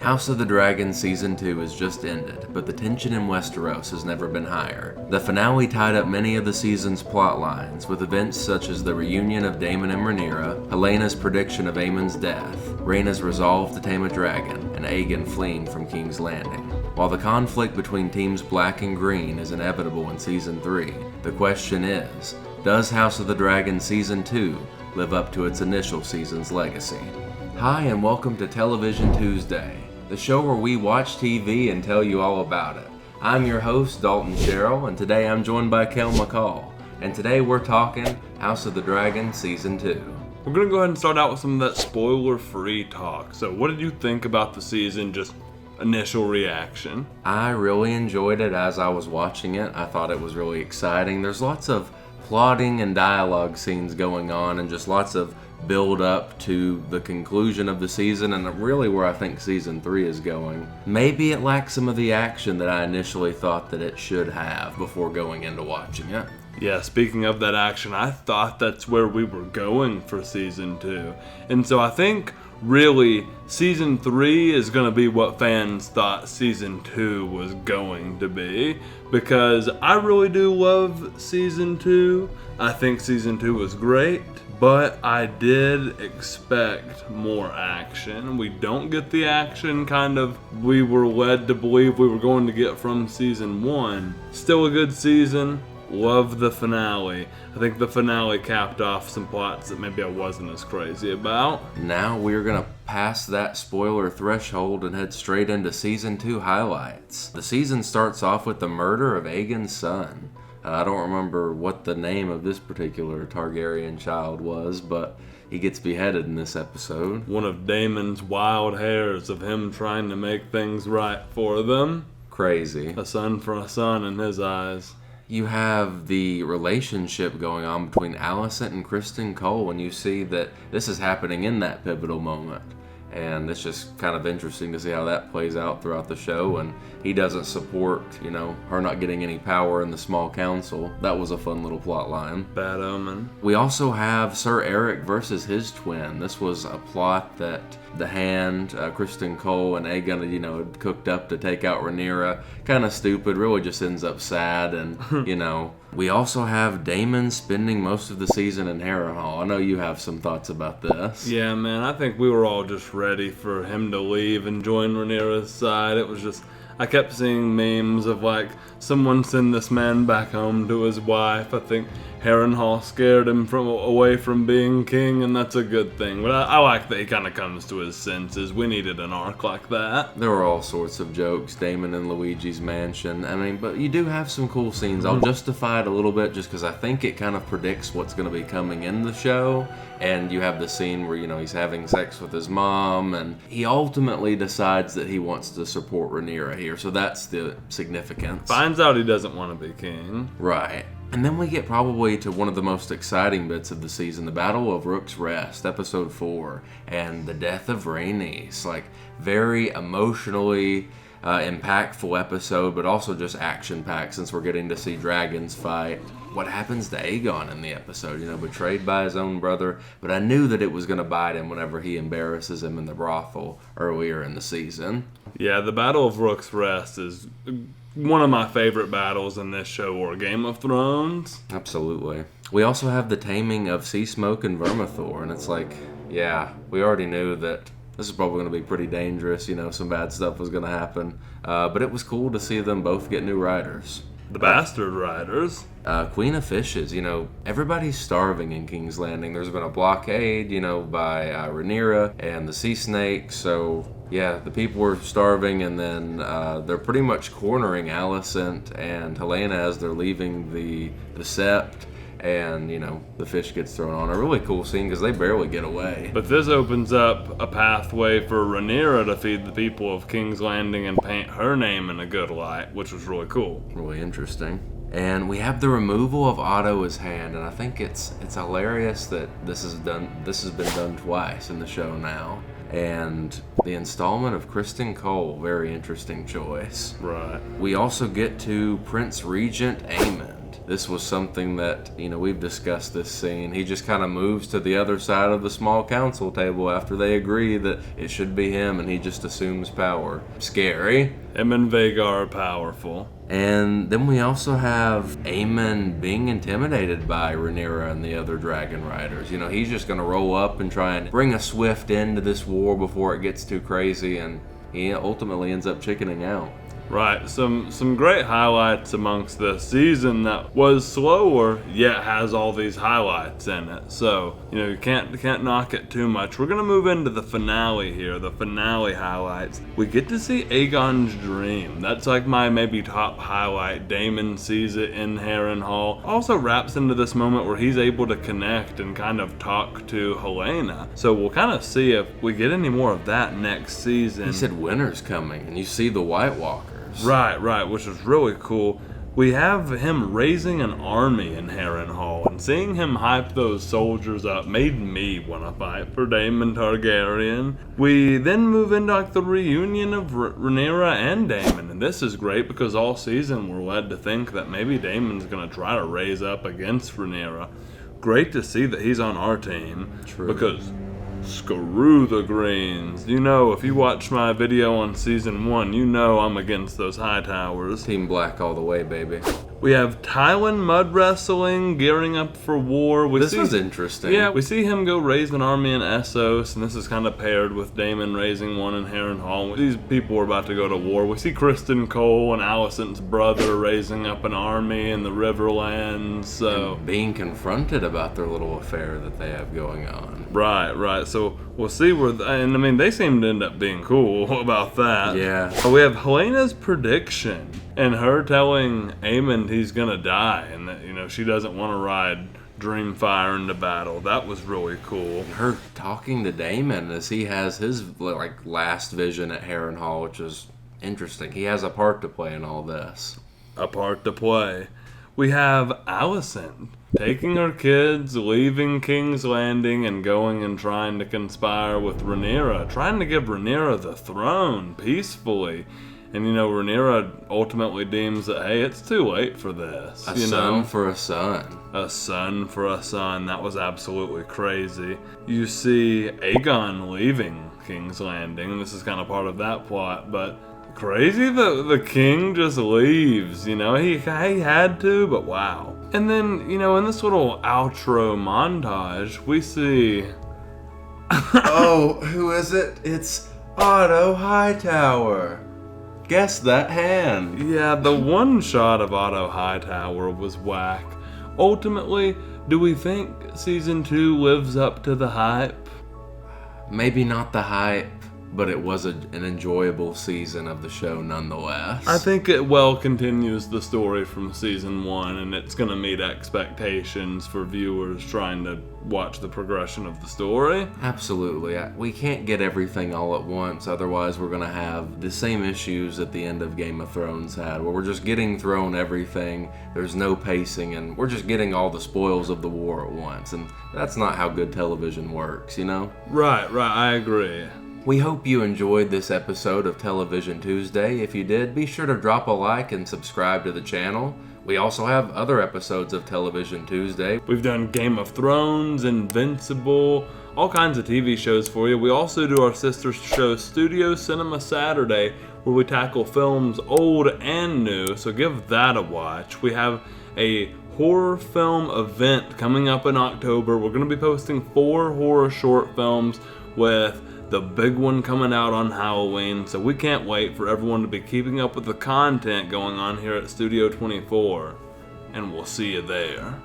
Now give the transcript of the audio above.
House of the Dragon Season 2 has just ended, but the tension in Westeros has never been higher. The finale tied up many of the season's plot lines, with events such as the reunion of Daemon and Rhaenyra, Helena's prediction of Aemon's death, Rhaena's resolve to tame a dragon, and Aegon fleeing from King's Landing. While the conflict between teams Black and Green is inevitable in Season 3, the question is, does House of the Dragon Season 2 live up to its initial season's legacy? Hi, and welcome to Television Tuesday, the show where we watch TV and tell you all about it. I'm your host, Dalton Sherrill, and today I'm joined by Kael, and today we're talking House of the Dragon Season 2. We're going to go ahead and start out with some of that spoiler-free talk. So what did you think about the season, just initial reaction? I really enjoyed it as I was watching it. I thought it was really exciting. There's lots of plotting and dialogue scenes going on and just lots of build up to the conclusion of the season, and really where I think Season 3 is going. Maybe it lacks some of the action that I initially thought that it should have before going into watching it. Yeah, speaking of that action, I thought that's where we were going for Season 2. And so I think really Season 3 is going to be what fans thought Season 2 was going to be, because I really do love Season 2. I think Season 2 was great, but I did expect more action. We don't get the action we were led to believe we were going to get from Season 1. Still a good season. Love the finale. I think the finale capped off some plots that maybe I wasn't as crazy about. Now we're going to pass that spoiler threshold and head straight into Season 2 highlights. The season starts off with the murder of Aegon's son. I don't remember what the name of this particular Targaryen child was, but he gets beheaded in this episode. One of Daemon's wild hairs of him trying to make things right for them. Crazy. A son for a son in his eyes. You have the relationship going on between Alicent and Criston Cole, and you see that this is happening in that pivotal moment. And it's just kind of interesting to see how that plays out throughout the show. And he doesn't support, her not getting any power in the small council. That was a fun little plot line. Bad omen. We also have Sir Eric versus his twin. This was a plot that the Hand, Criston Cole, and Aegon, had cooked up to take out Rhaenyra. Kind of stupid, really just ends up sad. And, we also have Daemon spending most of the season in Harrenhal. I know you have some thoughts about this. Yeah, man, I think we were all just ready for him to leave and join Rhaenyra's side. It was just, I kept seeing memes of someone send this man back home to his wife. I think Harrenhal scared him away from being king, and that's a good thing. But I like that he kind of comes to his senses. We needed an arc like that. There were all sorts of jokes, Daemon and Luigi's mansion. But you do have some cool scenes. I'll justify it a little bit just because I think it kind of predicts what's going to be coming in the show. And you have the scene where, he's having sex with his mom, and he ultimately decides that he wants to support Rhaenyra here. So that's the significance. Finds out he doesn't want to be king. Right. And then we get probably to one of the most exciting bits of the season, the Battle of Rook's Rest, Episode 4, and the death of Rhaenys. Very emotionally impactful episode, but also just action-packed since we're getting to see dragons fight. What happens to Aegon in the episode? Betrayed by his own brother, but I knew that it was going to bite him whenever he embarrasses him in the brothel earlier in the season. Yeah, the Battle of Rook's Rest is one of my favorite battles in this show or Game of Thrones. Absolutely. We also have the taming of Sea Smoke and Vermithor, and it's we already knew that this is probably going to be pretty dangerous, some bad stuff was going to happen, but it was cool to see them both get new riders. The bastard riders. Queen of Fishes, everybody's starving in King's Landing. There's been a blockade, by Rhaenyra and the sea snake. So, yeah, the people were starving, and then they're pretty much cornering Alicent and Helena as they're leaving the sept. And, the fish gets thrown on. A really cool scene because they barely get away. But this opens up a pathway for Rhaenyra to feed the people of King's Landing and paint her name in a good light, which was really cool. Really interesting. And we have the removal of Otto's hand, and I think it's hilarious that this has been done twice in the show now. And the installment of Criston Cole, very interesting choice. Right. We also get to Prince Regent Aemond. this was something that, we've discussed this scene. He just kind of moves to the other side of the small council table after they agree that it should be him, and he just assumes power. Scary. Him and Vega are powerful. And then we also have Aemon being intimidated by Rhaenyra and the other dragon riders. He's just going to roll up and try and bring a swift end to this war before it gets too crazy, and he ultimately ends up chickening out. Right, some great highlights amongst this season that was slower, yet has all these highlights in it. So, you can't knock it too much. We're gonna move into the finale here, the finale highlights. We get to see Aegon's dream. That's like my maybe top highlight. Daemon sees it in Harrenhal. Also wraps into this moment where he's able to connect and kind of talk to Helaena. So we'll kind of see if we get any more of that next season. He said winter's coming, and you see the White Walkers. Right, which is really cool. We have him raising an army in Harrenhal, and seeing him hype those soldiers up made me want to fight for Daemon Targaryen. We then move into like the reunion of Rhaenyra and Daemon, and this is great because all season we're led to think that maybe Daemon's going to try to raise up against Rhaenyra. Great to see that he's on our team. True. Because screw the Greens. If you watch my video on season 1, I'm against those high towers. Team Black all the way, baby. We have Tywin mud wrestling, gearing up for war. This was interesting. Yeah, we see him go raise an army in Essos, and this is kind of paired with Daemon raising one in Harrenhal. These people are about to go to war. We see Kristen Cole and Alicent's brother raising up an army in the Riverlands. So and being confronted about their little affair that they have going on. Right. So we'll see they seem to end up being cool about that. Yeah. But we have Helena's prediction and her telling Aemon he's gonna die and that, she doesn't want to ride Dreamfire into battle. That was really cool. Her talking to Daemon as he has his last vision at Harrenhal, which is interesting. He has a part to play in all this. A part to play. We have Alicent taking her kids, leaving King's Landing, and going and trying to conspire with Rhaenyra, trying to give Rhaenyra the throne peacefully. And Rhaenyra ultimately deems that, hey, it's too late for this. A son for a son. A son for a son. That was absolutely crazy. You see Aegon leaving King's Landing, and this is kind of part of that plot, but crazy that the king just leaves. He had to, but wow. And then, in this little outro montage, we see... Oh, who is it? It's Otto Hightower. Guess that hand. Yeah, the one shot of Otto Hightower was whack. Ultimately, do we think Season 2 lives up to the hype? Maybe not the hype, but it was an enjoyable season of the show nonetheless. I think it well continues the story from Season 1, and it's going to meet expectations for viewers trying to watch the progression of the story. Absolutely. We can't get everything all at once, otherwise we're going to have the same issues at the end of Game of Thrones had, where we're just getting thrown everything, there's no pacing, and we're just getting all the spoils of the war at once, and that's not how good television works, Right, I agree. We hope you enjoyed this episode of Television Tuesday. If you did, be sure to drop a like and subscribe to the channel. We also have other episodes of Television Tuesday. We've done Game of Thrones, Invincible, all kinds of TV shows for you. We also do our sister show Studio Cinema Saturday, where we tackle films old and new, so give that a watch. We have a horror film event coming up in October. We're going to be posting 4 horror short films with the big one coming out on Halloween, so we can't wait for everyone to be keeping up with the content going on here at Studio 24. And we'll see you there.